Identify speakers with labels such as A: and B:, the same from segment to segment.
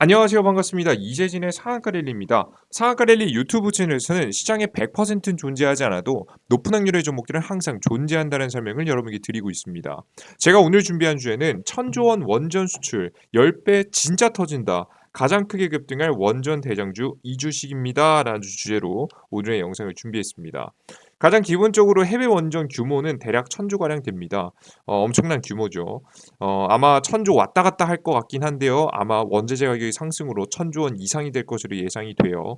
A: 안녕하세요. 반갑습니다. 이재진의 상한가 랠리입니다. 상한가 랠리 유튜브 채널에서는 시장에 100%는 존재하지 않아도 높은 확률의 종목들은 항상 존재한다는 설명을 여러분께 드리고 있습니다. 제가 오늘 준비한 주제는 천조원 원전 수출 10배 진짜 터진다. 가장 크게 급등할 원전 대장주 이주식입니다. 라는 주제로 오늘의 영상을 준비했습니다. 가장 기본적으로 해외 원전 규모는 대략 천조가량 됩니다. 엄청난 규모죠. 아마 천조 왔다 갔다 할 것 같긴 한데요. 아마 원자재 가격의 상승으로 천조 원 이상이 될 것으로 예상이 돼요.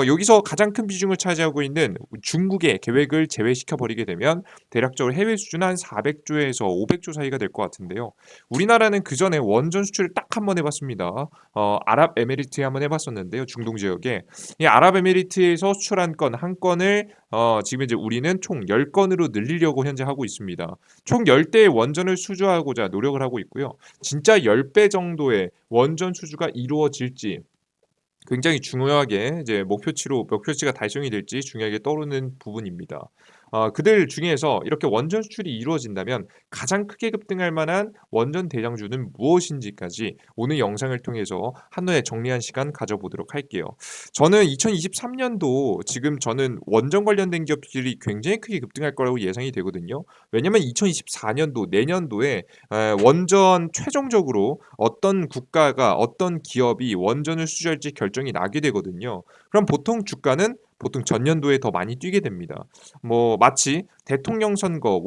A: 여기서 가장 큰 비중을 차지하고 있는 중국의 계획을 제외시켜 버리게 되면 대략적으로 해외 수준 한 400조에서 500조 사이가 될 것 같은데요. 우리나라는 그 전에 원전 수출을 딱 한 번 해봤습니다. 아랍에미리트에 한번 해봤었는데요. 중동 지역에 이 아랍에미리트에서 수출한 건 한 건을 지금 이제 우리는 총 10건으로 늘리려고 현재 하고 있습니다. 총 10대의 원전을 수주하고자 노력을 하고 있고요. 진짜 10배 정도의 원전 수주가 이루어질지 굉장히 중요하게 이제 목표치가 달성이 될지 중요하게 떠오르는 부분입니다. 그들 중에서 이렇게 원전 수출이 이루어진다면 가장 크게 급등할 만한 원전 대장주는 무엇인지까지 오늘 영상을 통해서 한눈에 정리한 시간 가져보도록 할게요. 저는 2023년도 지금 저는 원전 관련된 기업들이 굉장히 크게 급등할 거라고 예상이 되거든요. 왜냐하면 2024년도 내년도에 원전 최종적으로 어떤 국가가 어떤 기업이 원전을 수주할지 결정이 나게 되거든요. 그럼 보통 주가는 보통 전년도에 더 많이 뛰게 됩니다. 뭐 마치 대통령 선거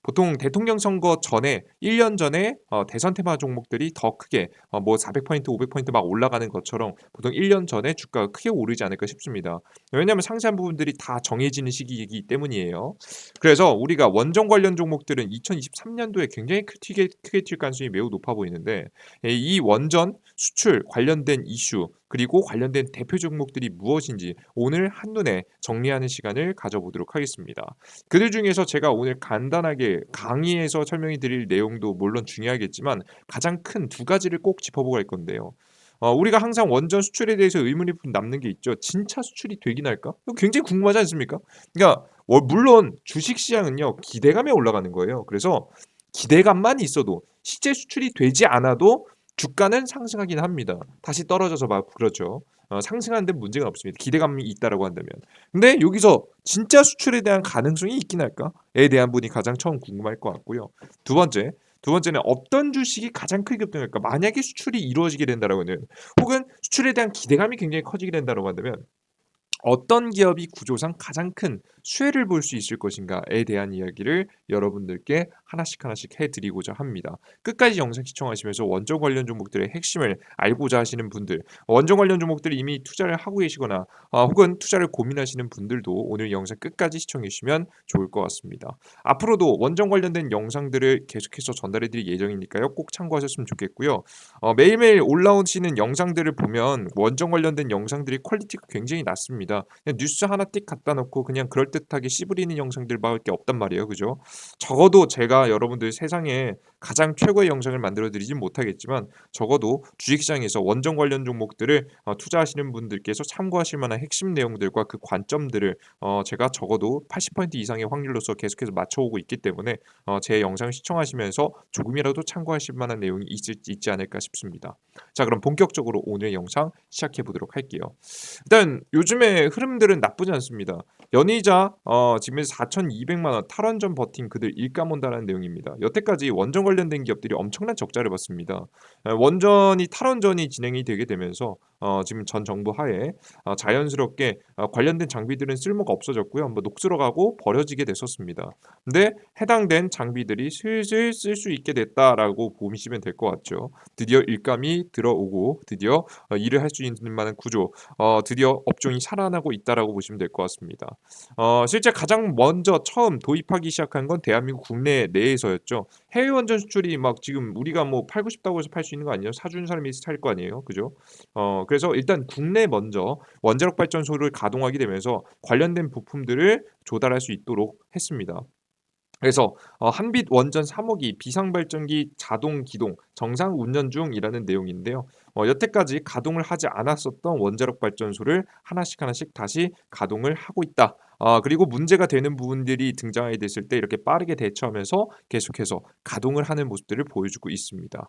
A: 보통 대통령 선거 전에 1년 전에 대선 테마 종목들이 더 크게 뭐 400포인트, 500포인트 막 올라가는 것처럼 보통 1년 전에 주가가 크게 오르지 않을까 싶습니다. 왜냐하면 상세한 부분들이 다 정해지는 시기이기 때문이에요. 그래서 우리가 원전 관련 종목들은 2023년도에 굉장히 크게 튈 가능성이 매우 높아 보이는데 이 원전 수출 관련된 이슈 그리고 관련된 대표 종목들이 무엇인지 오늘 한눈에 정리하는 시간을 가져보도록 하겠습니다. 그들 중에서 제가 오늘 간단하게 강의에서 설명해 드릴 내용도 물론 중요하겠지만 가장 큰 두 가지를 꼭 짚어보고 할 건데요. 우리가 항상 원전 수출에 대해서 의문이 남는 게 있죠. 진짜 수출이 되긴 할까? 이거 굉장히 궁금하지 않습니까? 그러니까 물론 주식 시장은요. 기대감에 올라가는 거예요. 그래서 기대감만 있어도 실제 수출이 되지 않아도 주가는 상승하긴 합니다. 다시 떨어져서 막 그렇죠. 상승하는데 문제가 없습니다. 기대감이 있다라고 한다면. 근데 여기서 진짜 수출에 대한 가능성이 있긴 할까?에 대한 분이 가장 처음 궁금할 것 같고요. 두 번째, 두 번째는 어떤 주식이 가장 크게 급등할까? 만약에 수출이 이루어지게 된다라고는 혹은 수출에 대한 기대감이 굉장히 커지게 된다라고 한다면 어떤 기업이 구조상 가장 큰 수혜를 볼 수 있을 것인가에 대한 이야기를 여러분들께 하나씩 하나씩 해드리고자 합니다. 끝까지 영상 시청하시면서 원전 관련 종목들의 핵심을 알고자 하시는 분들, 원전 관련 종목들 이미 투자를 하고 계시거나 혹은 투자를 고민하시는 분들도 오늘 영상 끝까지 시청해 주시면 좋을 것 같습니다. 앞으로도 원전 관련된 영상들을 계속해서 전달해 드릴 예정이니까요. 꼭 참고하셨으면 좋겠고요. 매일매일 올라오시는 영상들을 보면 원전 관련된 영상들이 퀄리티가 굉장히 낮습니다. 그냥 뉴스 하나 띡 갖다 놓고 그냥 그럴듯하게 씨부리는 영상들밖에 없단 말이에요. 그죠? 적어도 제가 여러분들 세상에 가장 최고의 영상을 만들어 드리진 못하겠지만 적어도 주식시장에서 원전 관련 종목들을 투자하시는 분들께서 참고하실 만한 핵심 내용들과 그 관점들을 제가 적어도 80% 이상의 확률로서 계속해서 맞춰오고 있기 때문에 제 영상을 시청하시면서 조금이라도 참고하실 만한 내용이 있지 않을까 싶습니다. 자, 그럼 본격적으로 오늘 영상 시작해 보도록 할게요. 일단 요즘의 흐름들은 나쁘지 않습니다. 연이자 지금 4,200만 원 탈원전 버틴 그들 일감 온다는 내용입니다. 여태까지 원전 관련된 기업들이 엄청난 적자를 봤습니다. 탈원전이 진행이 되게 되면서 지금 전 정부 하에 자연스럽게 관련된 장비들은 쓸모가 없어졌고요. 뭐 녹슬어 가고 버려지게 됐었습니다. 근데 해당된 장비들이 슬슬 쓸 수 있게 됐다라고 보시면 될 것 같죠. 드디어 일감이 들어오고 드디어 일을 할 수 있는 만한 구조, 드디어 업종이 살아나고 있다라고 보시면 될 것 같습니다. 실제 가장 먼저 처음 도입하기 시작한 건 대한민국 국내 내에서였죠. 해외 원전 수출이 막 지금 우리가 뭐 팔고 싶다고 해서 팔 수 있는 거 아니에요? 사주는 사람이 살 거 아니에요, 그죠? 그래서 일단 국내 먼저 원자력 발전소를 가동하게 되면서 관련된 부품들을 조달할 수 있도록 했습니다. 그래서 한빛 원전 3호기 비상발전기 자동 기동 정상 운전 중이라는 내용인데요. 여태까지 가동을 하지 않았었던 원자력 발전소를 하나씩 하나씩 다시 가동을 하고 있다. 그리고 문제가 되는 부분들이 등장하게 됐을 때 이렇게 빠르게 대처하면서 계속해서 가동을 하는 모습들을 보여주고 있습니다.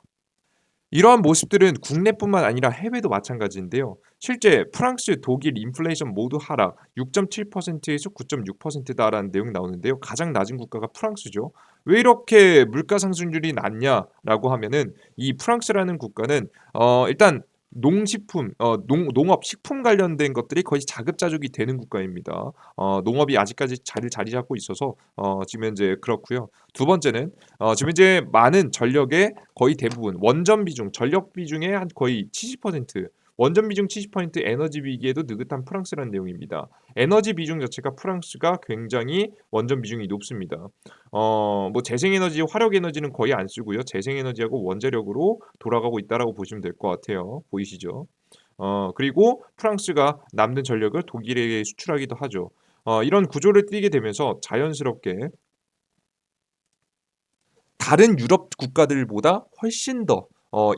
A: 이러한 모습들은 국내뿐만 아니라 해외도 마찬가지인데요. 실제 프랑스, 독일 인플레이션 모두 하락 6.7%에서 9.6%다라는 내용이 나오는데요. 가장 낮은 국가가 프랑스죠. 왜 이렇게 물가 상승률이 낮냐라고 하면은 이 프랑스라는 국가는 일단 농식품, 농업, 식품 관련된 것들이 거의 자급자족이 되는 국가입니다. 농업이 아직까지 자리 잡고 있어서 지금 현재 그렇고요. 두 번째는 지금 이제 많은 전력의 거의 대부분 원전 비중, 전력 비중의 한 거의 70%, 원전 비중 70%, 에너지 위기에도 느긋한 프랑스라는 내용입니다. 에너지 비중 자체가 프랑스가 굉장히 원전 비중이 높습니다. 뭐 재생에너지, 화력에너지는 거의 안 쓰고요. 재생에너지하고 원자력으로 돌아가고 있다라고 보시면 될 것 같아요. 보이시죠? 그리고 프랑스가 남는 전력을 독일에게 수출하기도 하죠. 이런 구조를 띠게 되면서 자연스럽게 다른 유럽 국가들보다 훨씬 더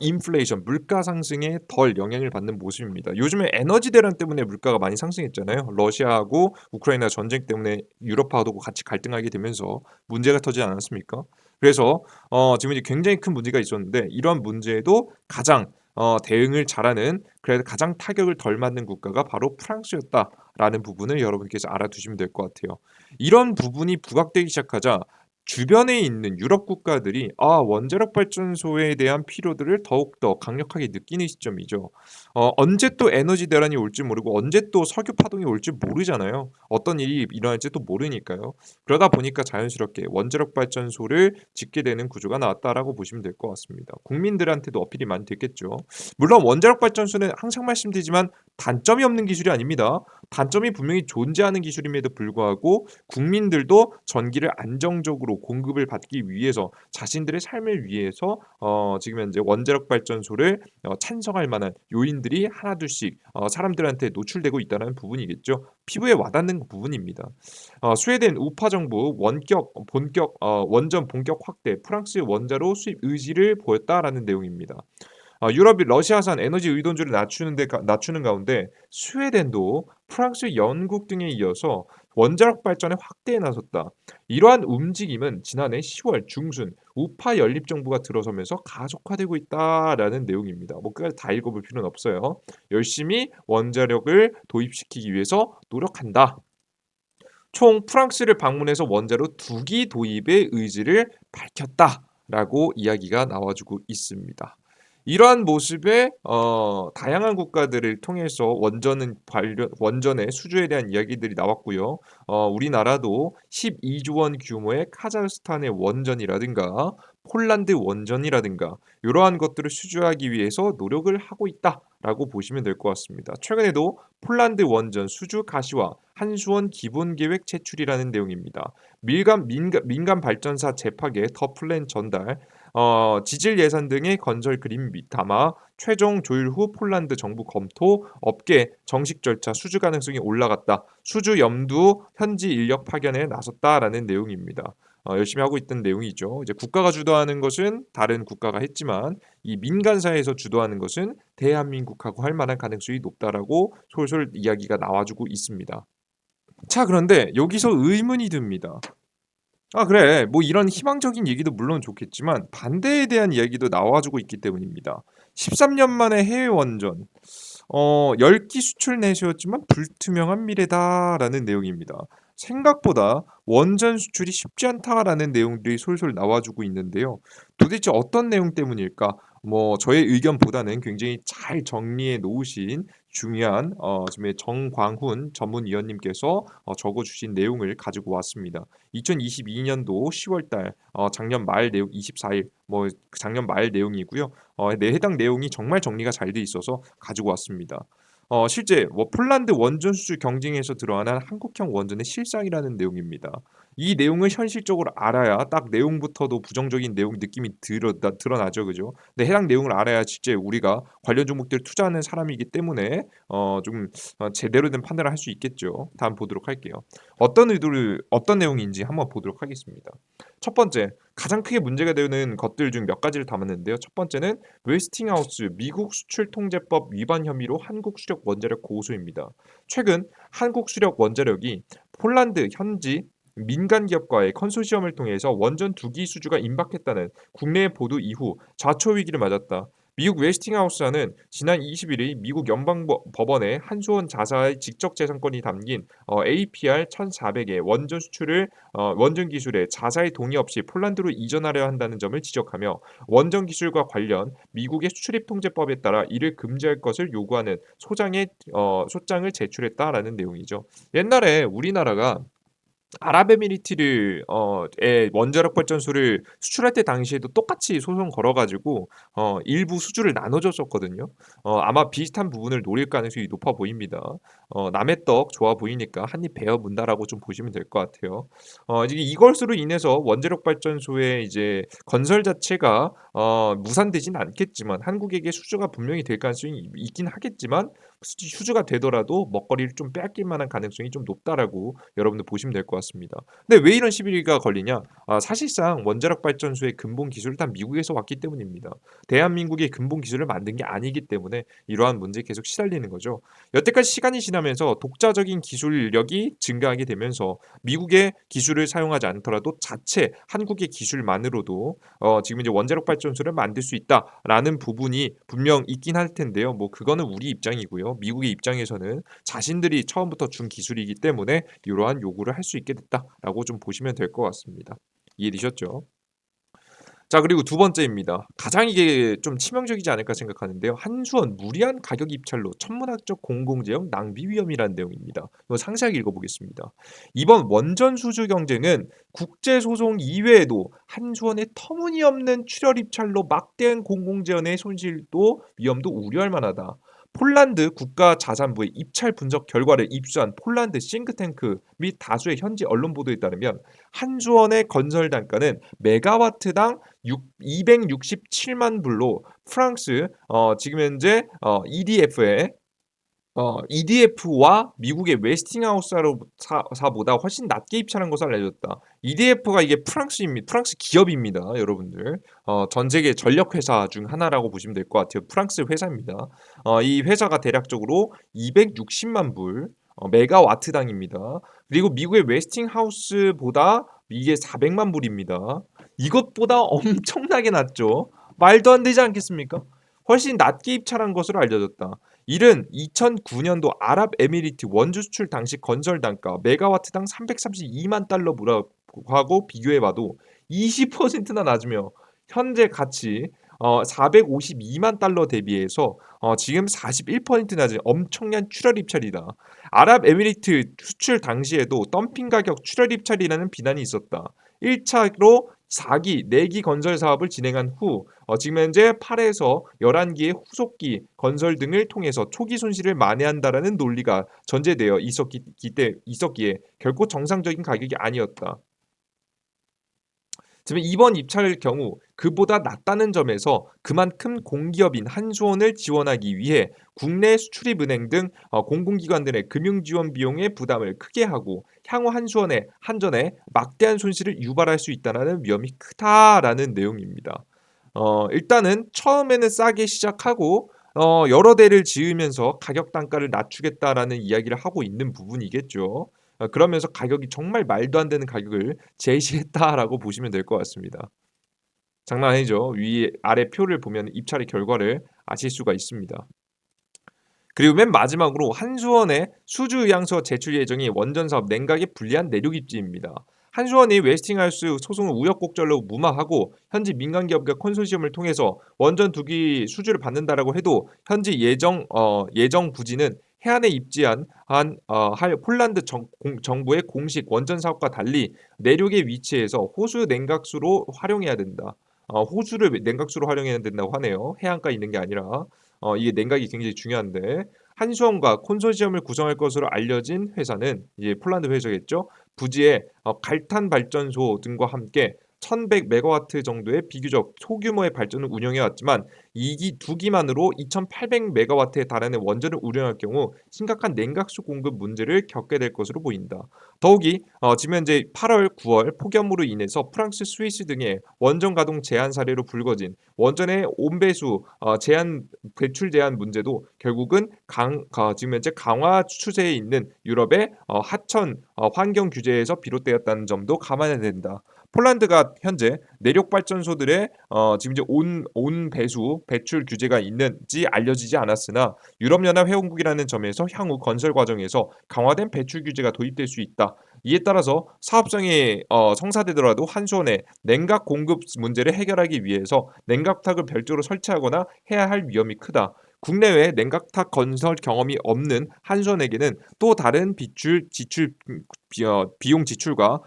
A: 인플레이션, 물가 상승에 덜 영향을 받는 모습입니다. 요즘에 에너지 대란 때문에 물가가 많이 상승했잖아요. 러시아하고 우크라이나 전쟁 때문에 유럽하고 같이 갈등하게 되면서 문제가 터지지 않았습니까? 그래서 지금 이제 굉장히 큰 문제가 있었는데 이러한 문제에도 가장 대응을 잘하는 그래도 가장 타격을 덜 맞는 국가가 바로 프랑스였다라는 부분을 여러분께서 알아두시면 될 것 같아요. 이런 부분이 부각되기 시작하자 주변에 있는 유럽 국가들이 원자력 발전소에 대한 필요들을 더욱더 강력하게 느끼는 시점이죠. 언제 또 에너지 대란이 올지 모르고 언제 또 석유 파동이 올지 모르잖아요. 어떤 일이 일어날지 또 모르니까요. 그러다 보니까 자연스럽게 원자력 발전소를 짓게 되는 구조가 나왔다라고 보시면 될 것 같습니다. 국민들한테도 어필이 많이 됐겠죠. 물론 원자력 발전소는 항상 말씀드리지만 단점이 없는 기술이 아닙니다. 단점이 분명히 존재하는 기술임에도 불구하고 국민들도 전기를 안정적으로 공급을 받기 위해서 자신들의 삶을 위해서 지금 현재 원자력 발전소를 찬성할 만한 요인들이 하나둘씩 사람들한테 노출되고 있다는 부분이겠죠. 피부에 와닿는 부분입니다. 스웨덴 우파 정부 원전 본격 확대 프랑스 원자로 수입 의지를 보였다라는 내용입니다. 유럽이 러시아산 에너지 의존도를 낮추는 가운데 스웨덴도 프랑스, 영국 등에 이어서 원자력 발전의 확대에 나섰다. 이러한 움직임은 지난해 10월 중순 우파 연립 정부가 들어서면서 가속화되고 있다라는 내용입니다. 뭐 끝까지 다 읽어볼 필요는 없어요. 열심히 원자력을 도입시키기 위해서 노력한다. 총 프랑스를 방문해서 원자로 2기 도입의 의지를 밝혔다라고 이야기가 나와주고 있습니다. 이러한 모습에 다양한 국가들을 통해서 원전의 수주에 대한 이야기들이 나왔고요. 우리나라도 12조 원 규모의 카자흐스탄의 원전이라든가 폴란드 원전이라든가 이러한 것들을 수주하기 위해서 노력을 하고 있다라고 보시면 될 것 같습니다. 최근에도 폴란드 원전 수주 가시화 한수원 기본계획 제출이라는 내용입니다. 민간 발전사 재파괴 더 플랜 전달 지질 예산 등의 건설 그림 담아 최종 조율 후 폴란드 정부 검토 업계 정식 절차 수주 가능성이 올라갔다. 수주 염두 현지 인력 파견에 나섰다라는 내용입니다. 열심히 하고 있던 내용이죠. 이제 국가가 주도하는 것은 다른 국가가 했지만 이 민간사에서 주도하는 것은 대한민국하고 할 만한 가능성이 높다라고 솔솔 이야기가 나와주고 있습니다. 자, 그런데 여기서 의문이 듭니다. 그래. 뭐 이런 희망적인 얘기도 물론 좋겠지만 반대에 대한 이야기도 나와주고 있기 때문입니다. 13년 만에 해외 원전. 10기 수출 내수였지만 불투명한 미래다라는 내용입니다. 생각보다 원전 수출이 쉽지 않다라는 내용들이 솔솔 나와주고 있는데요. 도대체 어떤 내용 때문일까? 뭐 저의 의견보다는 굉장히 잘 정리해 놓으신 중요한 지금 정광훈 전문위원님께서 적어주신 내용을 가지고 왔습니다. 2022년도 10월달 작년 말 내용 24일 뭐 작년 말 내용이고요. 해당 내용이 정말 정리가 잘 돼 있어서 가지고 왔습니다. 실제 폴란드 원전 수주 경쟁에서 드러난 한국형 원전의 실상이라는 내용입니다. 이 내용을 현실적으로 알아야 딱 내용부터도 부정적인 내용 느낌이 드러나죠, 그죠? 근데 해당 내용을 알아야 실제 우리가 관련 종목들 투자하는 사람이기 때문에 좀 제대로 된 판단을 할 수 있겠죠. 다음 보도록 할게요. 어떤 내용인지 한번 보도록 하겠습니다. 첫 번째, 가장 크게 문제가 되는 것들 중 몇 가지를 담았는데요. 첫 번째는 웨스팅하우스 미국 수출통제법 위반 혐의로 한국 수력 원자력 고소입니다. 최근 한국 수력 원자력이 폴란드 현지 민간 기업과의 컨소시엄을 통해서 원전 2기 수주가 임박했다는 국내 보도 이후 좌초 위기를 맞았다. 미국 웨스팅하우스사는 지난 21일 미국 연방법원에 한수원 자사의 직접재산권이 담긴 APR 1,400의 원전 수출을 원전 기술에 자사의 동의 없이 폴란드로 이전하려 한다는 점을 지적하며 원전 기술과 관련 미국의 수출입통제법에 따라 이를 금지할 것을 요구하는 소장을 제출했다라는 내용이죠. 옛날에 우리나라가 아랍에미리트를 의 원자력 발전소를 수출할 때 당시에도 똑같이 소송 걸어 가지고 일부 수주를 나눠 줬었거든요. 아마 비슷한 부분을 노릴 가능성이 높아 보입니다. "남의 떡 좋아 보이니까 한입 베어 문다."라고 좀 보시면 될 것 같아요. 이제 이것으로 인해서 원자력 발전소의 이제 건설 자체가 무산되진 않겠지만 한국에게 수주가 분명히 될 가능성이 있긴 하겠지만 수주가 되더라도 먹거리를 좀 빼앗길 만한 가능성이 좀 높다라고 여러분들 보시면 될 것 같습니다. 근데 왜 이런 시비가 걸리냐? 사실상 원자력 발전소의 근본 기술은 다 미국에서 왔기 때문입니다. 대한민국이 근본 기술을 만든 게 아니기 때문에 이러한 문제에 계속 시달리는 거죠. 여태까지 시간이 지나면서 독자적인 기술력이 증가하게 되면서 미국의 기술을 사용하지 않더라도 자체 한국의 기술만으로도 지금 이제 원자력 발전소를 만들 수 있다라는 부분이 분명 있긴 할 텐데요. 뭐 그거는 우리 입장이고요. 미국의 입장에서는 자신들이 처음부터 준 기술이기 때문에 이러한 요구를 할 수 있게 됐다라고 좀 보시면 될 것 같습니다. 이해되셨죠? 자, 그리고 두 번째입니다. 가장 이게 좀 치명적이지 않을까 생각하는데요. 한수원 무리한 가격 입찰로 천문학적 공공재형 낭비 위험이라는 내용입니다. 이거 상세하게 읽어보겠습니다. 이번 원전 수주 경쟁은 국제 소송 이외에도 한수원의 터무니없는 출혈 입찰로 막대한 공공재원의 손실도 위험도 우려할 만하다. 폴란드 국가자산부의 입찰 분석 결과를 입수한 폴란드 싱크탱크 및 다수의 현지 언론 보도에 따르면 한수원의 건설 단가는 메가와트당 267만 불로 프랑스 지금 현재 EDF와 미국의 웨스팅하우스사보다 훨씬 낮게 입찰한 것으로 알려졌다. EDF가 이게 프랑스 기업입니다, 여러분들. 전 세계 전력 회사 중 하나라고 보시면 될 것 같아요. 프랑스 회사입니다. 이 회사가 대략적으로 260만 불 메가와트당입니다. 그리고 미국의 웨스팅하우스보다 이게 400만 불입니다. 이것보다 엄청나게 낮죠. 말도 안 되지 않겠습니까? 훨씬 낮게 입찰한 것으로 알려졌다. 이는 2009년도 아랍에미리트 원주 수출 당시 건설 단가 메가와트당 332만 달러하고 비교해봐도 20%나 낮으며 현재 가치 452만 달러 대비해서 지금 41% 낮은 엄청난 출혈 입찰이다. 아랍에미리트 수출 당시에도 덤핑 가격 출혈 입찰이라는 비난이 있었다. 1차로 4기, 4기 건설 사업을 진행한 후 지금 현재 8에서 11기의 후속기 건설 등을 통해서 초기 손실을 만회한다라는 논리가 전제되어 있었기에 결코 정상적인 가격이 아니었다. 지금 이번 입찰의 경우 그보다 낮다는 점에서 그만큼 공기업인 한수원을 지원하기 위해 국내 수출입은행 등 공공기관들의 금융지원 비용의 부담을 크게 하고 향후 한전에 막대한 손실을 유발할 수 있다는 위험이 크다라는 내용입니다. 일단은 처음에는 싸게 시작하고 여러 대를 지으면서 가격 단가를 낮추겠다라는 이야기를 하고 있는 부분이겠죠. 그러면서 가격이 정말 말도 안 되는 가격을 제시했다라고 보시면 될 것 같습니다. 장난 아니죠. 위 아래 표를 보면 입찰의 결과를 아실 수가 있습니다. 그리고 맨 마지막으로 한수원의 수주 의향서 제출 예정이 원전 사업 냉각에 불리한 내륙 입지입니다. 한수원이 웨스팅하우스 소송을 우여곡절로 무마하고 현지 민간 기업과 컨소시엄을 통해서 원전 2기 수주를 받는다라고 해도 현지 예정 부지는 해안에 입지한 폴란드 정부의 공식 원전 사업과 달리 내륙에 위치해서 호수 냉각수로 활용해야 된다. 호수를 냉각수로 활용해야 된다고 하네요. 해안가에 있는 게 아니라. 이게 냉각이 굉장히 중요한데 한수원과 콘소시엄을 구성할 것으로 알려진 회사는 이제 폴란드 회사겠죠. 부지에 갈탄 발전소 등과 함께 1100 메가와트 정도의 비교적 소규모의 발전을 운영해 왔지만 2기 2기만으로 2800 메가와트에 달하는 원전을 운영할 경우 심각한 냉각수 공급 문제를 겪게 될 것으로 보인다. 더욱이 지금 현재 8월, 9월 폭염으로 인해서 프랑스, 스위스 등의 원전 가동 제한 사례로 불거진 원전의 온배수 배출 제한 문제도 결국은 지금 현재 강화 추세에 있는 유럽의 하천 환경 규제에서 비롯되었다는 점도 감안해야 된다. 폴란드가 현재 내력 발전소들의 지금 이제 온 배수 배출 규제가 있는지 알려지지 않았으나 유럽연합 회원국이라는 점에서 향후 건설 과정에서 강화된 배출 규제가 도입될 수 있다. 이에 따라서 사업성이 성사되더라도 한수원의 냉각 공급 문제를 해결하기 위해서 냉각탑을 별도로 설치하거나 해야 할 위험이 크다. 국내외 냉각탑 건설 경험이 없는 한수원에게는 또 다른 비용 지출과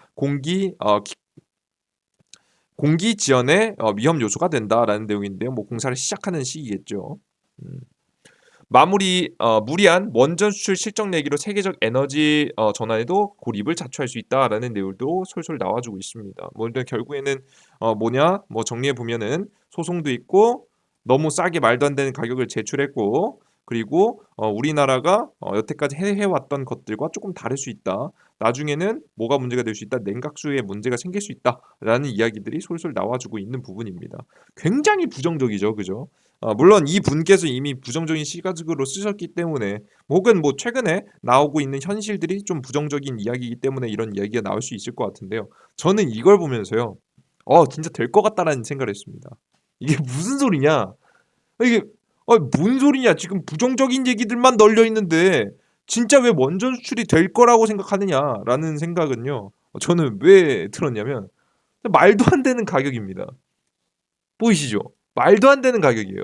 A: 공기 지연의 위험 요소가 된다라는 내용인데요. 뭐 공사를 시작하는 시기겠죠. 음. 무리한 원전 수출 실적 내기로 세계적 에너지 전환에도 고립을 자초할 수 있다라는 내용도 솔솔 나와주고 있습니다. 뭐 일단 결국에는 뭐 정리해 보면은 소송도 있고 너무 싸게 말도 안 되는 가격을 제출했고 그리고 우리나라가 여태까지 해왔던 것들과 조금 다를 수 있다. 나중에는 뭐가 문제가 될 수 있다. 냉각수에 문제가 생길 수 있다라는 이야기들이 솔솔 나와주고 있는 부분입니다. 굉장히 부정적이죠, 그죠? 물론 이 분께서 이미 부정적인 시각으로 쓰셨기 때문에 혹은 뭐 최근에 나오고 있는 현실들이 좀 부정적인 이야기이기 때문에 이런 이야기가 나올 수 있을 것 같은데요. 저는 이걸 보면서요. 진짜 될 것 같다라는 생각을 했습니다. 이게 무슨 소리냐? 이게 뭔 소리냐? 지금 부정적인 얘기들만 널려 있는데 진짜 왜 원전 수출이 될 거라고 생각하느냐라는 생각은요. 저는 왜 들었냐면 말도 안 되는 가격입니다. 보이시죠? 말도 안 되는 가격이에요.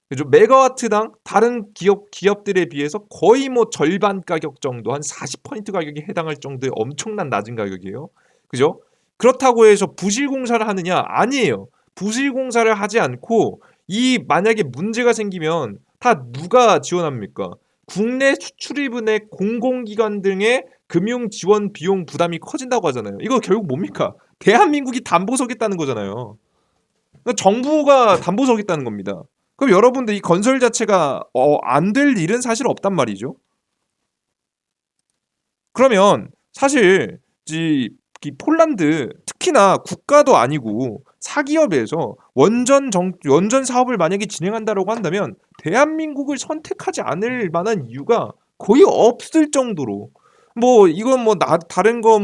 A: 그죠? 메가와트당 다른 기업들에 비해서 거의 뭐 절반 가격 정도, 한 40% 가격에 해당할 정도의 엄청난 낮은 가격이에요. 그죠? 그렇다고 해서 부실 공사를 하느냐? 아니에요. 부실 공사를 하지 않고 이 만약에 문제가 생기면 다 누가 지원합니까? 국내 수출입은의 공공기관 등의 금융 지원 비용 부담이 커진다고 하잖아요. 이거 결국 뭡니까? 대한민국이 담보 서겠다는 거잖아요. 그러니까 정부가 담보 서겠다는 겁니다. 그럼 여러분들 이 건설 자체가 안 될 일은 사실 없단 말이죠. 그러면 사실 이 폴란드 특히나 국가도 아니고 사기업에서 원전 사업을 만약에 진행한다라고 한다면 대한민국을 선택하지 않을 만한 이유가 거의 없을 정도로 뭐 이건 뭐 다른 거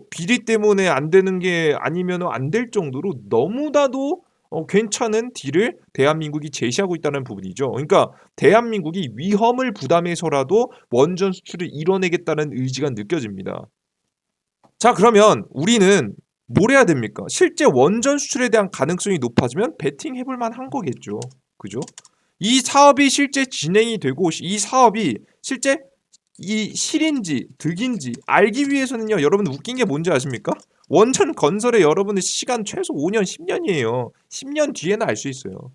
A: 비리 때문에 안 되는 게 아니면 안 될 정도로 너무나도 괜찮은 딜을 대한민국이 제시하고 있다는 부분이죠. 그러니까 대한민국이 위험을 부담해서라도 원전 수출을 이뤄내겠다는 의지가 느껴집니다. 자, 그러면 우리는 뭘 해야 됩니까? 실제 원전 수출에 대한 가능성이 높아지면 베팅 해볼 만한 거겠죠. 그죠? 이 사업이 실제 진행이 되고 이 사업이 실제 이 실인지 득인지 알기 위해서는요. 여러분 웃긴 게 뭔지 아십니까? 원전 건설에 여러분의 시간 최소 5년, 10년이에요. 10년 뒤에는 알 수 있어요.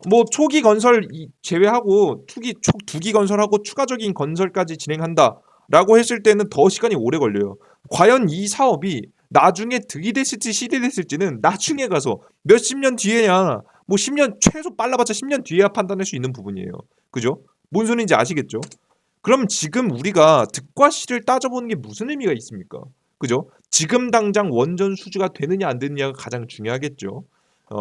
A: 뭐 초기 건설 제외하고 두기 건설하고 추가적인 건설까지 진행한다라고 했을 때는 더 시간이 오래 걸려요. 과연 이 사업이 나중에 득이 됐을지 실이 됐을지는 나중에 가서 몇십 년 뒤에야 뭐 10년 최소 빨라봤자 10년 뒤에야 판단할 수 있는 부분이에요. 그죠? 뭔 소리인지 아시겠죠? 그럼 지금 우리가 득과 실을 따져보는 게 무슨 의미가 있습니까? 그죠? 지금 당장 원전 수주가 되느냐 안 되느냐가 가장 중요하겠죠.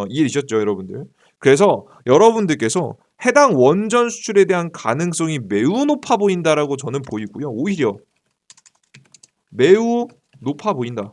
A: 이해되셨죠, 여러분들? 그래서 여러분들께서 해당 원전 수출에 대한 가능성이 매우 높아 보인다라고 저는 보이고요. 오히려 매우 높아 보인다.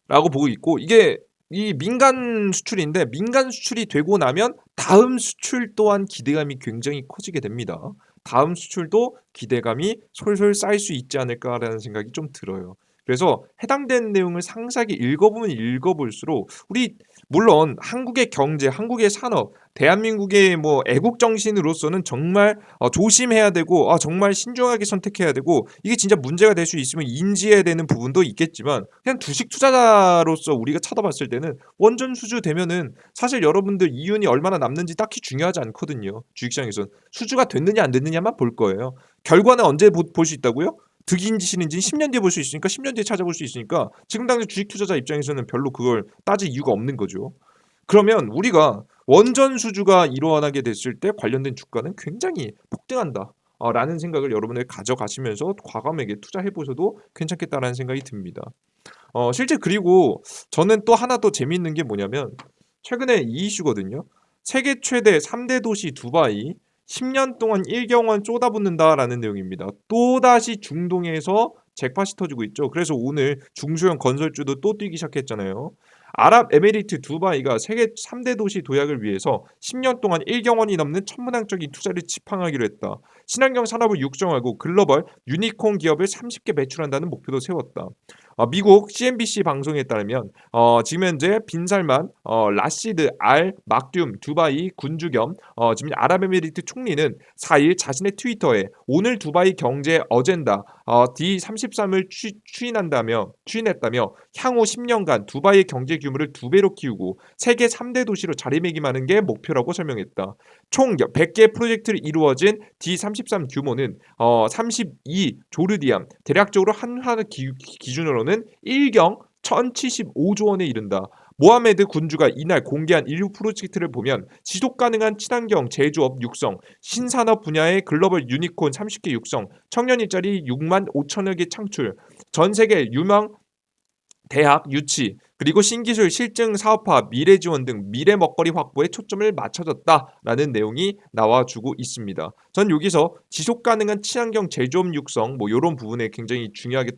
A: 라고 보고 있고 이게 이 민간 수출인데 민간 수출이 되고 나면 다음 수출 또한 기대감이 굉장히 커지게 됩니다. 다음 수출도 기대감이 솔솔 쌓일 수 있지 않을까라는 생각이 좀 들어요. 그래서 해당된 내용을 상세하게 읽어보면 읽어볼수록 우리 물론 한국의 경제, 한국의 산업, 대한민국의 뭐 애국 정신으로서는 정말 조심해야 되고 정말 신중하게 선택해야 되고 이게 진짜 문제가 될 수 있으면 인지해야 되는 부분도 있겠지만 그냥 주식 투자자로서 우리가 쳐다봤을 때는 원전 수주 되면은 사실 여러분들 이윤이 얼마나 남는지 딱히 중요하지 않거든요. 주식시장에선 수주가 됐느냐 안 됐느냐만 볼 거예요. 결과는 언제 볼 수 있다고요? 득인지 실인지 10년 뒤에 볼 수 있으니까 10년 뒤에 찾아볼 수 있으니까 지금 당장 주식 투자자 입장에서는 별로 그걸 따질 이유가 없는 거죠. 그러면 우리가 원전 수주가 일어나게 됐을 때 관련된 주가는 굉장히 폭등한다. 라는 생각을 여러분들 가져가시면서 과감하게 투자해 보셔도 괜찮겠다라는 생각이 듭니다. 실제 그리고 저는 또 하나 더 재미있는 게 뭐냐면 최근에 이 이슈거든요. 세계 최대 3대 도시 두바이 10년 동안 1경원 쏟아붓는다라는 내용입니다. 또다시 중동에서 잭팟이 터지고 있죠. 그래서 오늘 중소형 건설주도 또 뛰기 시작했잖아요. 아랍에미리트 두바이가 세계 3대 도시 도약을 위해서 10년 동안 1경원이 넘는 천문학적인 투자를 지팡하기로 했다. 친환경 산업을 육성하고 글로벌 유니콘 기업을 30개 매출한다는 목표도 세웠다. 미국 CNBC 방송에 따르면 지금 현재 빈살만 라시드 알 막듐 두바이 군주 겸 지금 아랍에미리트 총리는 4일 자신의 트위터에 오늘 두바이 경제 어젠다 D33을 추진했다며 향후 10년간 두바이의 경제 규모를 2배로 키우고 세계 3대 도시로 자리매김하는 게 목표라고 설명했다. 총 100개 프로젝트를 이루어진 D33 규모는 32 조르디안 대략적으로 한화 기준으로는 1경 1075조 원에 이른다. 모하메드 군주가 이날 공개한 인류 프로젝트를 보면 지속 가능한 친환경 제조업 육성, 신산업 분야의 글로벌 유니콘 30개 육성, 청년 일자리 6만 5천여 개 창출, 전 세계 유명 대학 유치, 그리고 신기술 실증 사업화, 미래 지원 등 미래 먹거리 확보에 초점을 맞춰졌다라는 내용이 나와주고 있습니다. 전 여기서 지속 가능한 친환경 제조업 육성 뭐 이런 부분에 굉장히 중요하게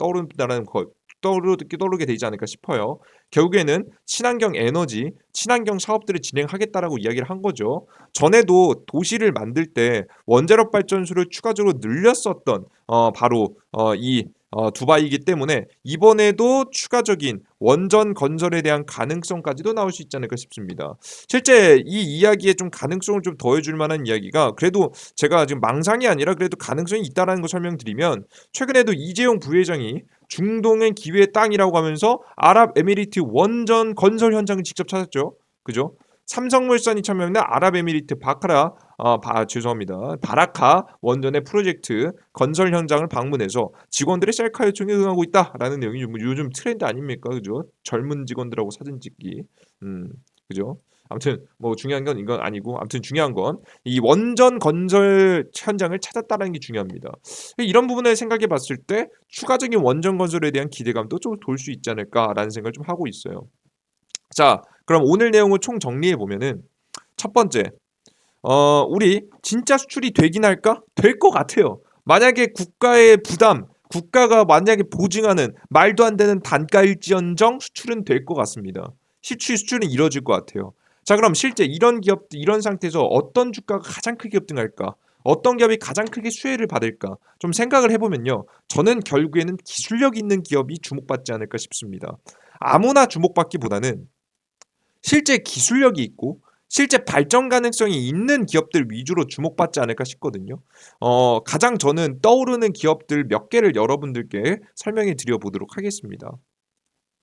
A: 떠오르게 되지 않을까 싶어요. 결국에는 친환경 에너지, 친환경 사업들을 진행하겠다라고 이야기를 한 거죠. 전에도 도시를 만들 때 원자력 발전소를 추가적으로 늘렸었던 바로 이 두바이이기 때문에 이번에도 추가적인 원전 건설에 대한 가능성까지도 나올 수 있지 않을까 싶습니다. 실제 이 이야기에 좀 가능성을 좀 더해줄 만한 이야기가 그래도 제가 지금 망상이 아니라 그래도 가능성이 있다라는 거 설명드리면 최근에도 이재용 부회장이 중동은 기회의 땅이라고 하면서 아랍에미리트 원전 건설 현장을 직접 찾았죠. 그죠? 삼성물산이 참여하는 아랍에미리트 죄송합니다. 바라카 원전의 프로젝트 건설 현장을 방문해서 직원들의 셀카 요청에 응하고 있다라는 내용이 요즘 트렌드 아닙니까? 그죠? 젊은 직원들하고 사진 찍기. 그죠? 아무튼 뭐 중요한 건 이건 아니고 아무튼 중요한 건 이 원전 건설 현장을 찾았다는 게 중요합니다. 이런 부분을 생각해 봤을 때 추가적인 원전 건설에 대한 기대감도 좀 돌 수 있지 않을까라는 생각을 좀 하고 있어요. 자, 그럼 오늘 내용을 총 정리해 보면은 첫 번째, 우리 진짜 수출이 되긴 할까? 될 것 같아요. 만약에 국가의 부담, 국가가 만약에 보증하는 말도 안 되는 단가일지언정 수출은 될 것 같습니다. 수출은 이루어질 것 같아요. 자, 그럼 실제 이런 기업들, 이런 상태에서 어떤 주가가 가장 크게 급등할까? 어떤 기업이 가장 크게 수혜를 받을까? 좀 생각을 해보면요. 저는 결국에는 기술력 있는 기업이 주목받지 않을까 싶습니다. 아무나 주목받기보다는 실제 기술력이 있고 실제 발전 가능성이 있는 기업들 위주로 주목받지 않을까 싶거든요. 가장 저는 떠오르는 기업들 몇 개를 여러분들께 설명해 드려 보도록 하겠습니다.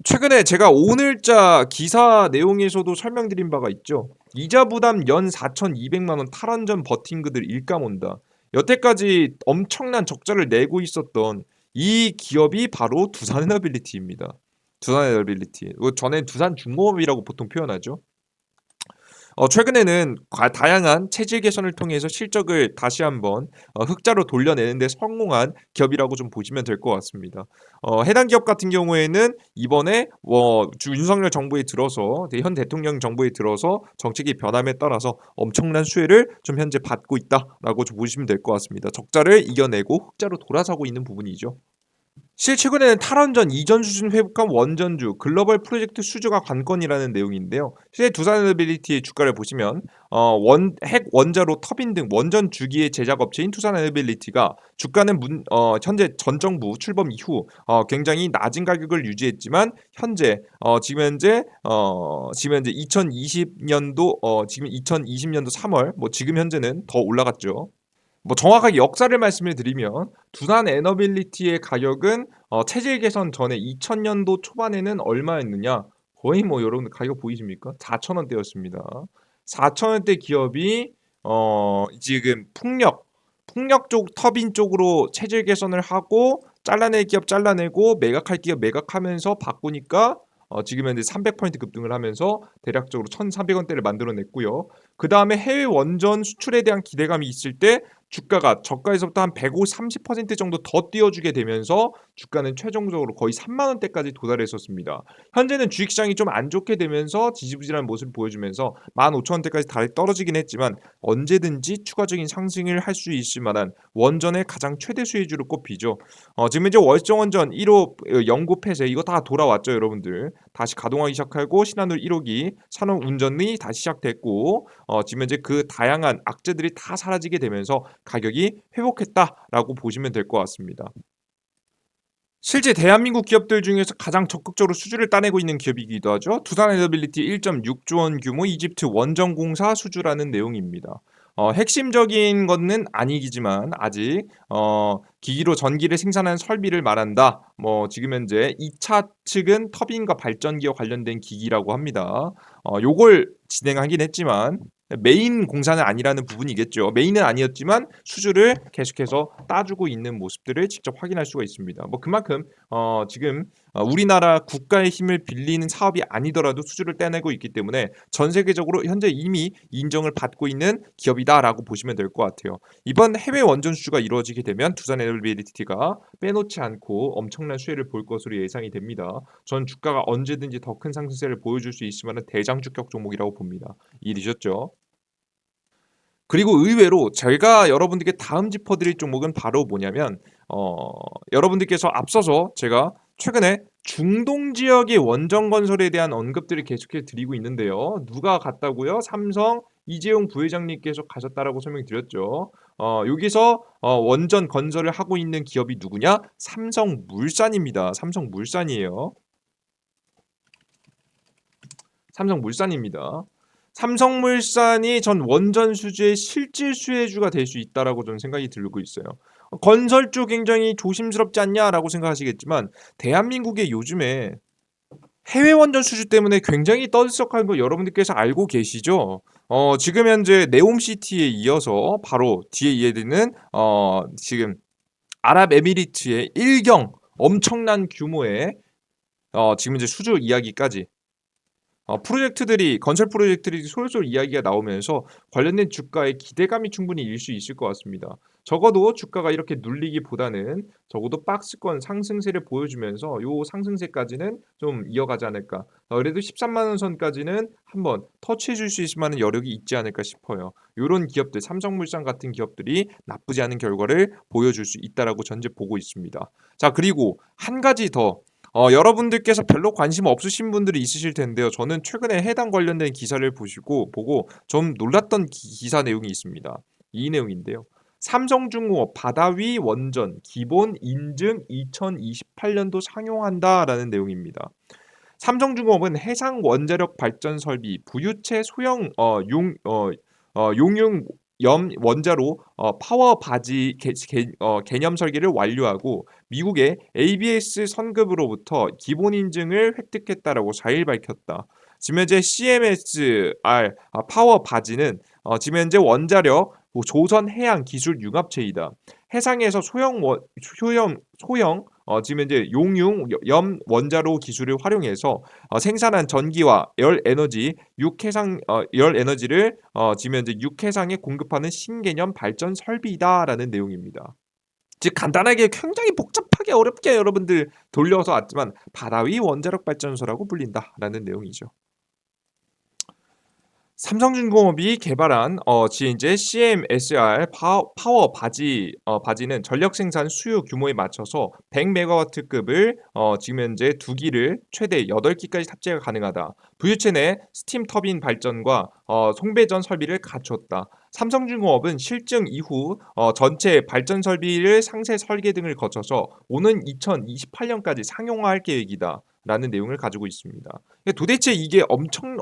A: 최근에 제가 오늘자 기사 내용에서도 설명드린 바가 있죠. 이자 부담 연 4,200만 원 탈원전 버틴 그들 일감 온다. 여태까지 엄청난 적자를 내고 있었던 이 기업이 바로 두산에너빌리티입니다. 두산에너빌리티. 전에 두산중공업이라고 보통 표현하죠. 최근에는 다양한 체질 개선을 통해서 실적을 다시 한번 흑자로 돌려내는 데 성공한 기업이라고 좀 보시면 될 것 같습니다. 해당 기업 같은 경우에는 이번에 윤석열 정부에 들어서 현 대통령 정부에 들어서 정책이 변함에 따라서 엄청난 수혜를 좀 현재 받고 있다라고 좀 보시면 될 것 같습니다. 적자를 이겨내고 흑자로 돌아서고 있는 부분이죠. 최근에는 탈원전 이전 수준 회복한 원전주 글로벌 프로젝트 수주가 관건이라는 내용인데요. 실제 두산에너빌리티의 주가를 보시면 핵 원자로 터빈 등 원전 주기의 제작 업체인 투산에너빌리티가 주가는 현재 전 정부 출범 이후 굉장히 낮은 가격을 유지했지만 지금 현재 2020년도 지금 2020년도 3월 지금 현재는 더 올라갔죠. 정확하게 역사를 말씀을 드리면 두산 에너빌리티의 가격은 체질 개선 전에 2000년도 초반에는 얼마였느냐? 거의 여러분들 가격 보이십니까? 4,000원대였습니다. 4,000원대 기업이 지금 풍력 쪽 터빈 쪽으로 체질 개선을 하고 잘라낼 기업 잘라내고 매각할 기업 매각하면서 바꾸니까 지금 현재 300% 급등을 하면서 대략적으로 1,400원대를 만들어냈고요. 그 다음에 해외 원전 수출에 대한 기대감이 있을 때 주가가 저가에서부터 한 150, 30% 정도 더 뛰어주게 되면서 주가는 최종적으로 거의 3만 원대까지 도달했었습니다. 현재는 주식시장이 좀 안 좋게 되면서 지지부진한 모습을 보여주면서 15,000원대까지 다시 떨어지긴 했지만 언제든지 추가적인 상승을 할 수 있을 만한 원전의 가장 최대 수혜주로 꼽히죠. 지금 이제 월정원전 1호 연구 폐쇄 이거 다 돌아왔죠, 여러분들. 다시 가동하기 시작하고 신한울 1호기 산업 운전이 다시 시작됐고 지금 이제 그 다양한 악재들이 다 사라지게 되면서 가격이 회복했다라고 보시면 될 것 같습니다. 실제 대한민국 기업들 중에서 가장 적극적으로 수주를 따내고 있는 기업이기도 하죠. 두산에너빌리티 1.6조 원 규모 이집트 원전공사 수주라는 내용입니다. 핵심적인 것은 아니지만 아직 기기로 전기를 생산하는 설비를 말한다. 지금 현재 2차 측은 터빈과 발전기와 관련된 기기라고 합니다. 요걸 진행하긴 했지만 메인 공사는 아니라는 부분이겠죠. 메인은 아니었지만 수주를 계속해서 따주고 있는 모습들을 직접 확인할 수가 있습니다. 그만큼 지금 우리나라 국가의 힘을 빌리는 사업이 아니더라도 수주를 떼내고 있기 때문에 전 세계적으로 현재 이미 인정을 받고 있는 기업이다라고 보시면 될 것 같아요. 이번 해외 원전 수주가 이루어지게 되면 두산에너빌리티가 빼놓지 않고 엄청난 수혜를 볼 것으로 예상이 됩니다. 전 주가가 언제든지 더 큰 상승세를 보여줄 수 있을 만한 대장주격 종목이라고 봅니다. 이해되셨죠? 그리고 의외로 제가 여러분들께 다음 짚어드릴 종목은 바로 뭐냐면 여러분들께서 앞서서 제가 최근에 중동 지역의 원전 건설에 대한 언급들을 계속해서 드리고 있는데요. 누가 갔다고요? 삼성 이재용 부회장님께서 가셨다라고 설명드렸죠. 여기서 원전 건설을 하고 있는 기업이 누구냐? 삼성물산입니다. 삼성물산이에요. 삼성물산입니다. 삼성물산이 전 원전 수주의 실질 수혜주가 될 수 있다라고 저는 생각이 들고 있어요. 건설 쪽 굉장히 조심스럽지 않냐라고 생각하시겠지만 대한민국의 요즘에 해외 원전 수주 때문에 굉장히 떠들썩한 거 여러분들께서 알고 계시죠? 지금 현재 네옴시티에 이어서 바로 뒤에 이어지는 지금 아랍에미리트의 일경 엄청난 규모의 지금 이제 수주 이야기까지 프로젝트들이 건설 프로젝트들이 솔솔 이야기가 나오면서 관련된 주가의 기대감이 충분히 일 수 있을 것 같습니다. 적어도 주가가 이렇게 눌리기보다는 적어도 박스권 상승세를 보여주면서 요 상승세까지는 좀 이어가지 않을까. 그래도 13만 원 선까지는 한번 터치해 줄 수 있을 만한 여력이 있지 않을까 싶어요. 요런 기업들 삼성물산 같은 기업들이 나쁘지 않은 결과를 보여줄 수 있다라고 전제 보고 있습니다. 자, 그리고 한 가지 더 여러분들께서 별로 관심 없으신 분들이 있으실 텐데요. 저는 최근에 해당 관련된 기사를 보고 좀 놀랐던 기사 내용이 있습니다. 이 내용인데요. 삼성중공업 바다위 원전 기본 인증 2028년도 상용한다라는 내용입니다. 삼성중공업은 해상 원자력 발전 설비 부유체 소형 용융 염 원자로 파워 바지 개념 설계를 완료하고 미국의 ABS 선급으로부터 기본 인증을 획득했다라고 4일 밝혔다. 지금 현재 CMSR 파워 바지는 지금 현재 원자력 조선 해양 기술 융합체이다. 해상에서 소형 지금 현재 용융 염 원자로 기술을 활용해서 생산한 전기와 열 에너지를 지금 현재 육해상에 공급하는 신개념 발전 설비이다라는 내용입니다. 즉 간단하게 굉장히 복잡하게 어렵게 여러분들 돌려서 왔지만 바다 위 원자력 발전소라고 불린다라는 내용이죠. 삼성중공업이 개발한 이제 CMSR 파워 바지는 전력 생산 수요 규모에 맞춰서 100메가와트급을 지금 현재 2기를 최대 8기까지 탑재가 가능하다. 부유체 내 스팀 터빈 발전과 송배전 설비를 갖췄다. 삼성중공업은 실증 이후 전체 발전 설비를 상세 설계 등을 거쳐서 오는 2028년까지 상용화할 계획이다. 라는 내용을 가지고 있습니다. 도대체 이게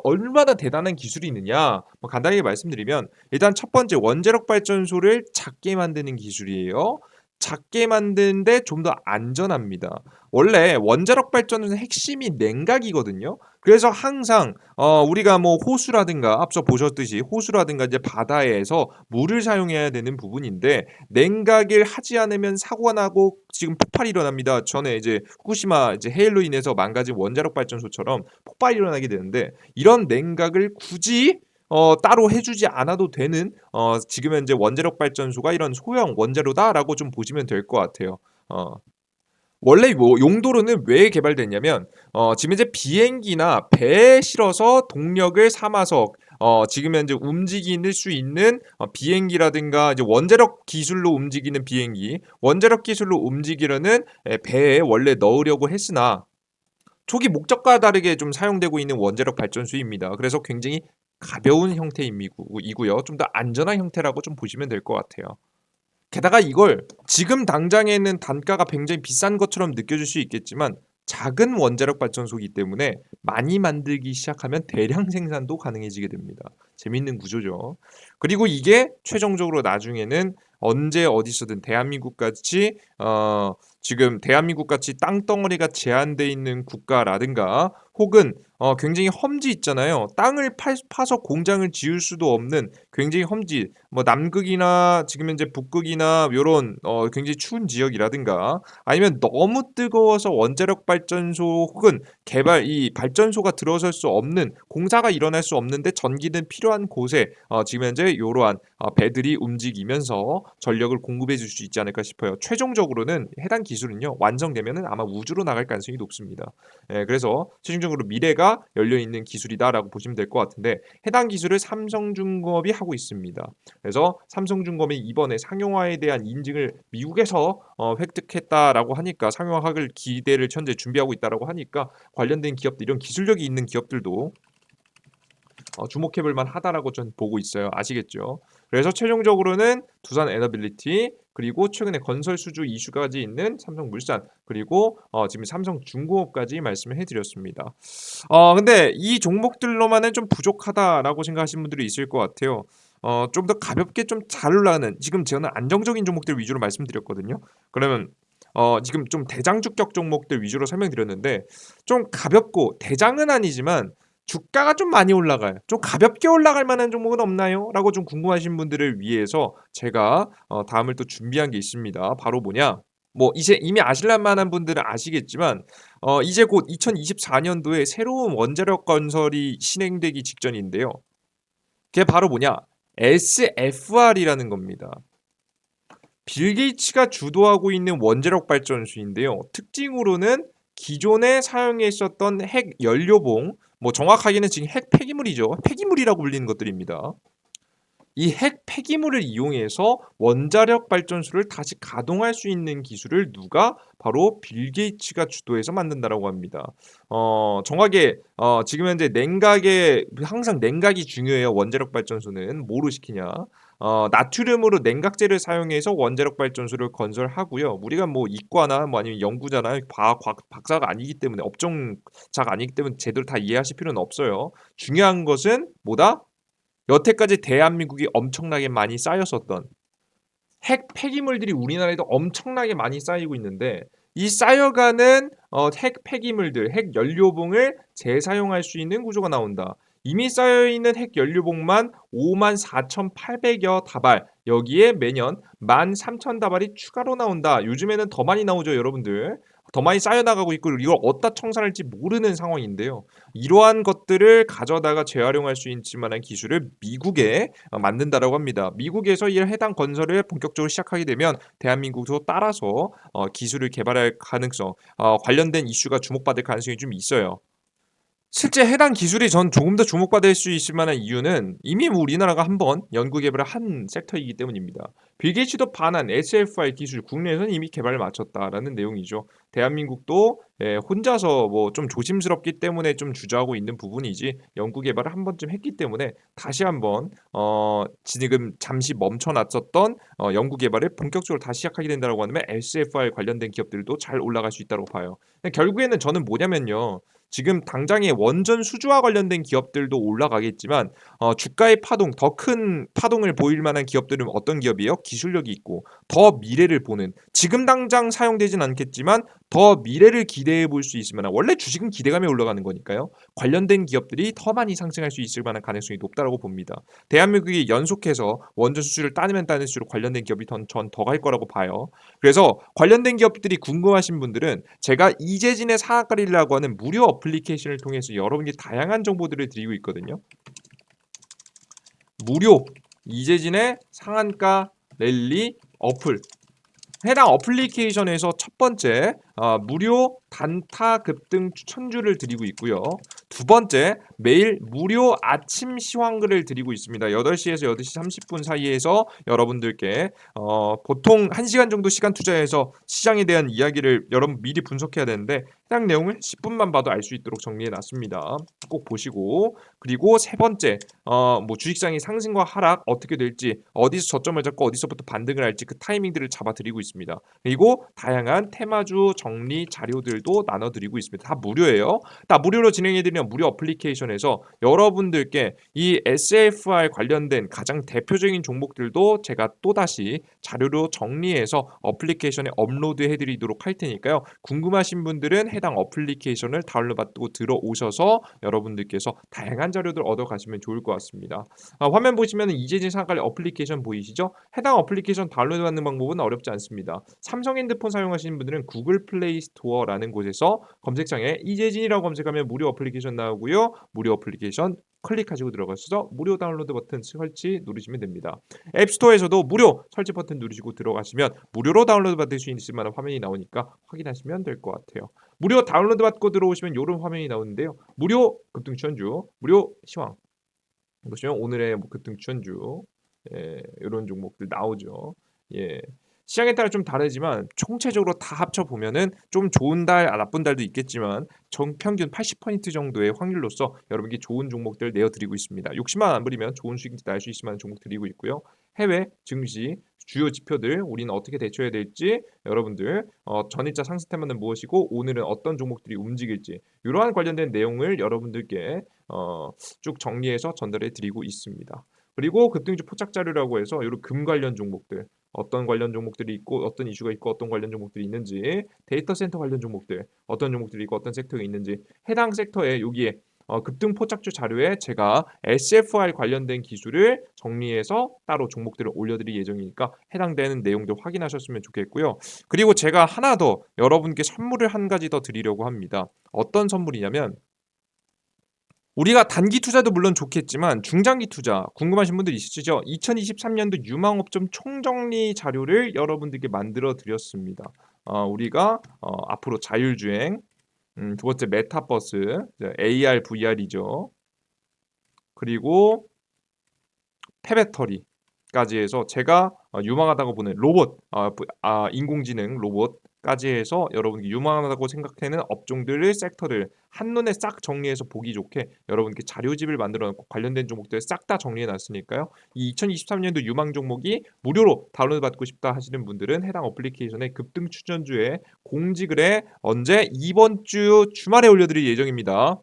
A: 얼마나 대단한 기술이 있느냐? 간단하게 말씀드리면 일단 첫 번째 원자력 발전소를 작게 만드는 기술이에요. 작게 만드는데 좀 더 안전합니다. 원래 원자력 발전소의 핵심이 냉각이거든요. 그래서 항상 우리가 호수라든가 앞서 보셨듯이 호수라든가 이제 바다에서 물을 사용해야 되는 부분인데 냉각을 하지 않으면 사고가 나고 지금 폭발이 일어납니다. 전에 이제 후쿠시마 이제 해일로 인해서 망가진 원자력 발전소처럼 폭발이 일어나게 되는데 이런 냉각을 굳이 따로 해 주지 않아도 되는 지금 현재 원자력 발전소가 이런 소형 원자로다라고 좀 보시면 될 것 같아요. 어. 원래 뭐 용도로는 왜 개발됐냐면 지금 이제 비행기나 배에 실어서 동력을 삼아서 지금 현재 움직일 수 있는 비행기라든가 이제 원자력 기술로 움직이는 비행기, 원자력 기술로 움직이려는 배에 원래 넣으려고 했으나 초기 목적과 다르게 좀 사용되고 있는 원자력 발전소입니다. 그래서 굉장히 가벼운 형태이고요. 좀 더 안전한 형태라고 좀 보시면 될 것 같아요. 게다가 이걸 지금 당장에는 단가가 굉장히 비싼 것처럼 느껴질 수 있겠지만 작은 원자력 발전소이기 때문에 많이 만들기 시작하면 대량 생산도 가능해지게 됩니다. 재밌는 구조죠. 그리고 이게 최종적으로 나중에는 언제 어디서든 대한민국 같이 지금 대한민국 같이 땅덩어리가 제한돼 있는 국가라든가 혹은 굉장히 험지 있잖아요. 땅을 파서 공장을 지을 수도 없는 굉장히 험지, 뭐 남극이나 지금 현재 북극이나 요런 굉장히 추운 지역이라든가 아니면 너무 뜨거워서 원자력 발전소 혹은 이 발전소가 들어설 수 없는 공사가 일어날 수 없는데 전기는 필요한 곳에 지금 현재 요러한 배들이 움직이면서 전력을 공급해 줄 수 있지 않을까 싶어요. 최종적으로는 해당 기술은요. 완성되면은 아마 우주로 나갈 가능성이 높습니다. 예, 그래서 최종적으로 미래가 열려 있는 기술이다라고 보시면 될 것 같은데 해당 기술을 삼성중공업이 하고 있습니다. 그래서 삼성중공업이 이번에 상용화에 대한 인증을 미국에서 획득했다라고 하니까 상용화학을 기대를 현재 준비하고 있다라고 하니까 관련된 기업들 이런 기술력이 있는 기업들도 주목해볼 만하다라고 전 보고 있어요. 아시겠죠? 그래서 최종적으로는 두산 에너빌리티 그리고 최근에 건설 수주 이슈까지 있는 삼성물산 그리고 지금 삼성중공업까지 말씀을 해드렸습니다. 근데 이 종목들로만은 좀 부족하다라고 생각하시는 분들이 있을 것 같아요. 좀 더 가볍게 좀 잘 올라가는 지금 저는 안정적인 종목들 위주로 말씀드렸거든요. 그러면 지금 좀 대장주격 종목들 위주로 설명드렸는데 좀 가볍고 대장은 아니지만 주가가 좀 많이 올라가요. 좀 가볍게 올라갈 만한 종목은 없나요? 라고 좀 궁금하신 분들을 위해서 제가 다음을 또 준비한 게 있습니다. 바로 뭐냐? 뭐 이제 이미 아실 만한 분들은 아시겠지만 이제 곧 2024년도에 새로운 원자력 건설이 실행되기 직전인데요. 그게 바로 뭐냐? SFR이라는 겁니다. 빌 게이츠가 주도하고 있는 원자력 발전소인데요. 특징으로는 기존에 사용해 있었던 핵 연료봉, 뭐 정확하게는 지금 핵 폐기물이죠. 폐기물이라고 불리는 것들입니다. 이 핵 폐기물을 이용해서 원자력 발전소를 다시 가동할 수 있는 기술을 누가 바로 빌 게이츠가 주도해서 만든다라고 합니다. 정확하게 지금 현재 냉각에 항상 냉각이 중요해요. 원자력 발전소는 뭐로 시키냐? 나트륨으로 냉각제를 사용해서 원자력 발전소를 건설하고요. 우리가 뭐 이과나 뭐 아니면 연구자나 박사가 아니기 때문에 업종자가 아니기 때문에 제대로 다 이해하실 필요는 없어요. 중요한 것은 뭐다? 여태까지 대한민국이 엄청나게 많이 쌓였었던 핵 폐기물들이 우리나라에도 엄청나게 많이 쌓이고 있는데 이 쌓여가는 핵 폐기물들, 핵 연료봉을 재사용할 수 있는 구조가 나온다. 이미 쌓여있는 핵 연료봉만 54,800여 다발 여기에 매년 13,000다발이 추가로 나온다. 요즘에는 더 많이 나오죠 여러분들. 더 많이 쌓여나가고 있고 이걸 어디다 청산할지 모르는 상황인데요. 이러한 것들을 가져다가 재활용할 수 있을 만한 기술을 미국에 만든다라고 합니다. 미국에서 이 해당 건설을 본격적으로 시작하게 되면 대한민국도 따라서 기술을 개발할 가능성, 관련된 이슈가 주목받을 가능성이 좀 있어요. 실제 해당 기술이 전 조금 더 주목받을 수 있을 만한 이유는 이미 뭐 우리나라가 한번 연구 개발을 한 섹터이기 때문입니다. 빌 게이츠도 반한 SFR 기술 국내에서는 이미 개발을 마쳤다라는 내용이죠. 대한민국도 혼자서 뭐 좀 조심스럽기 때문에 좀 주저하고 있는 부분이지 연구 개발을 한 번쯤 했기 때문에 다시 한번 지금 잠시 멈춰놨었던 연구 개발을 본격적으로 다시 시작하게 된다고 하면 SFR 관련된 기업들도 잘 올라갈 수 있다고 봐요. 근데 결국에는 저는 뭐냐면요. 지금 당장의 원전 수주와 관련된 기업들도 올라가겠지만 주가의 파동, 더 큰 파동을 보일 만한 기업들은 어떤 기업이에요? 기술력이 있고 더 미래를 보는 지금 당장 사용되진 않겠지만 더 미래를 기대해 볼 수 있을 만한 원래 주식은 기대감에 올라가는 거니까요. 관련된 기업들이 더 많이 상승할 수 있을 만한 가능성이 높다고 봅니다. 대한민국이 연속해서 원전 수주를 따내면 따낼수록 관련된 기업이 전 더 갈 거라고 봐요. 그래서 관련된 기업들이 궁금하신 분들은 제가 이재진의 사학거리라고 하는 무료 어플리케이션을 통해서 여러분께 다양한 정보들을 드리고 있거든요. 무료 이재진의 상한가 랠리 어플. 해당 어플리케이션에서 첫 번째 무료 단타 급등 추천주를 드리고 있고요. 두 번째 매일 무료 아침 시황글을 드리고 있습니다. 8시에서 8시 30분 사이에서 여러분들께 보통 1시간 정도 시간 투자해서 시장에 대한 이야기를 여러분 미리 분석해야 되는데 해당 내용을 10분만 봐도 알 수 있도록 정리해 놨습니다. 꼭 보시고 그리고 세 번째 뭐 주식시장의 상승과 하락 어떻게 될지 어디서 저점을 잡고 어디서부터 반등을 할지 그 타이밍들을 잡아드리고 있습니다. 그리고 다양한 테마주 정리 자료들도 나눠드리고 있습니다. 다 무료예요. 다 무료로 진행해드리는 무료 어플리케이션에서 여러분들께 이 SFR 관련된 가장 대표적인 종목들도 제가 또다시 자료로 정리해서 어플리케이션에 업로드해드리도록 할 테니까요. 궁금하신 분들은 해당 어플리케이션을 다운로드받고 들어오셔서 여러분들께서 다양한 자료들 얻어가시면 좋을 것 같습니다. 화면 보시면 이재진 상한가 어플리케이션 보이시죠? 해당 어플리케이션 다운로드받는 방법은 어렵지 않습니다. 삼성 핸드폰 사용하시는 분들은 구글 플레이 스토어라는 곳에서 검색창에 이재진이라고 검색하면 무료 어플리케이션 나오고요. 무료 어플리케이션 클릭하시고 들어가셔서 무료 다운로드 버튼 설치 누르시면 됩니다. 앱스토어에서도 무료 설치 버튼 누르시고 들어가시면 무료로 다운로드 받을 수 있을 만한 화면이 나오니까 확인하시면 될 것 같아요. 무료 다운로드 받고 들어오시면 이런 화면이 나오는데요. 무료 급등 추천주, 무료 시황 보시면 오늘의 뭐 급등 추천주 이런 종목들 나오죠. 예. 시장에 따라 좀 다르지만 총체적으로 다 합쳐 보면은 좀 좋은 달, 나쁜 달도 있겠지만 정평균 80% 정도의 확률로서 여러분께 좋은 종목들 내어드리고 있습니다. 욕심만 안 부리면 좋은 수익 날 수 있을 만한 종목 드리고 있고요. 해외 증시 주요 지표들 우리는 어떻게 대처해야 될지 여러분들 전일자 상승 테마는 무엇이고 오늘은 어떤 종목들이 움직일지 이러한 관련된 내용을 여러분들께 쭉 정리해서 전달해 드리고 있습니다. 그리고 급등주 포착 자료라고 해서 이런 금 관련 종목들 어떤 관련 종목들이 있고 어떤 이슈가 있고 어떤 관련 종목들이 있는지 데이터 센터 관련 종목들 어떤 종목들이 있고 어떤 섹터가 있는지 해당 섹터에 여기에 급등 포착주 자료에 제가 SFR 관련된 기술을 정리해서 따로 종목들을 올려드릴 예정이니까 해당되는 내용도 확인하셨으면 좋겠고요. 그리고 제가 하나 더 여러분께 선물을 한 가지 더 드리려고 합니다. 어떤 선물이냐면 우리가 단기 투자도 물론 좋겠지만 중장기 투자 궁금하신 분들 있으시죠? 2023년도 유망업종 총정리 자료를 여러분들께 만들어 드렸습니다. 우리가 앞으로 자율주행, 두 번째 메타버스, AR, VR이죠. 그리고 폐배터리까지 해서 제가 유망하다고 보는 로봇, 인공지능 로봇까지 해서 여러분께 유망하다고 생각되는 업종들을 섹터를 한눈에 싹 정리해서 보기 좋게 여러분께 자료집을 만들어 놓고 관련된 종목들 싹 다 정리해 놨으니까요. 이 2023년도 유망 종목이 무료로 다운로드 받고 싶다 하시는 분들은 해당 어플리케이션의 급등 추천주에 공지글에 언제 이번 주 주말에 올려드릴 예정입니다.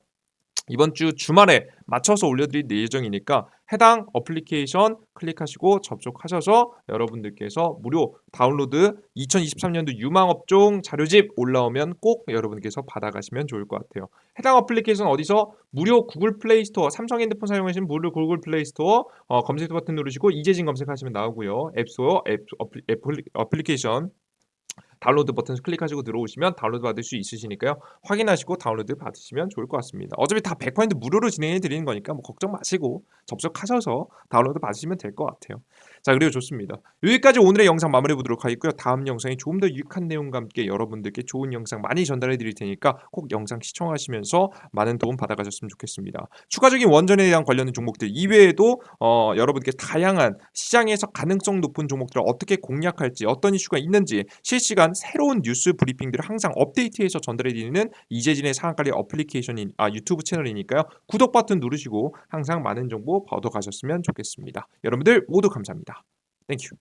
A: 이번 주 주말에 맞춰서 올려드릴 예정이니까 해당 어플리케이션 클릭하시고 접속하셔서 여러분들께서 무료 다운로드 2023년도 유망업종 자료집 올라오면 꼭 여러분께서 받아가시면 좋을 것 같아요. 해당 어플리케이션 어디서 무료 구글 플레이 스토어 삼성 핸드폰 사용하시는 무료 구글 플레이 스토어 검색 버튼 누르시고 이재진 검색하시면 나오고요. 앱스토어 어플리케이션 다운로드 버튼 클릭하시고 들어오시면 다운로드 받을 수 있으시니까요. 확인하시고 다운로드 받으시면 좋을 것 같습니다. 어차피 다 100% 무료로 진행해 드리는 거니까 뭐 걱정 마시고 접속하셔서 다운로드 받으시면 될 것 같아요. 자, 그리고 좋습니다. 여기까지 오늘의 영상 마무리해 보도록 하겠고요. 다음 영상이 조금 더 유익한 내용과 함께 여러분들께 좋은 영상 많이 전달해 드릴 테니까 꼭 영상 시청하시면서 많은 도움 받아가셨으면 좋겠습니다. 추가적인 원전에 대한 관련된 종목들 이외에도 여러분께 다양한 시장에서 가능성 높은 종목들을 어떻게 공략할지 어떤 이슈가 있는지 실시간 새로운 뉴스 브리핑들을 항상 업데이트해서 전달해 드리는 이재진의 상한가리 어플리케이션인 유튜브 채널이니까요. 구독 버튼 누르시고 항상 많은 정보 얻어가셨으면 좋겠습니다. 여러분들 모두 감사합니다. 땡큐.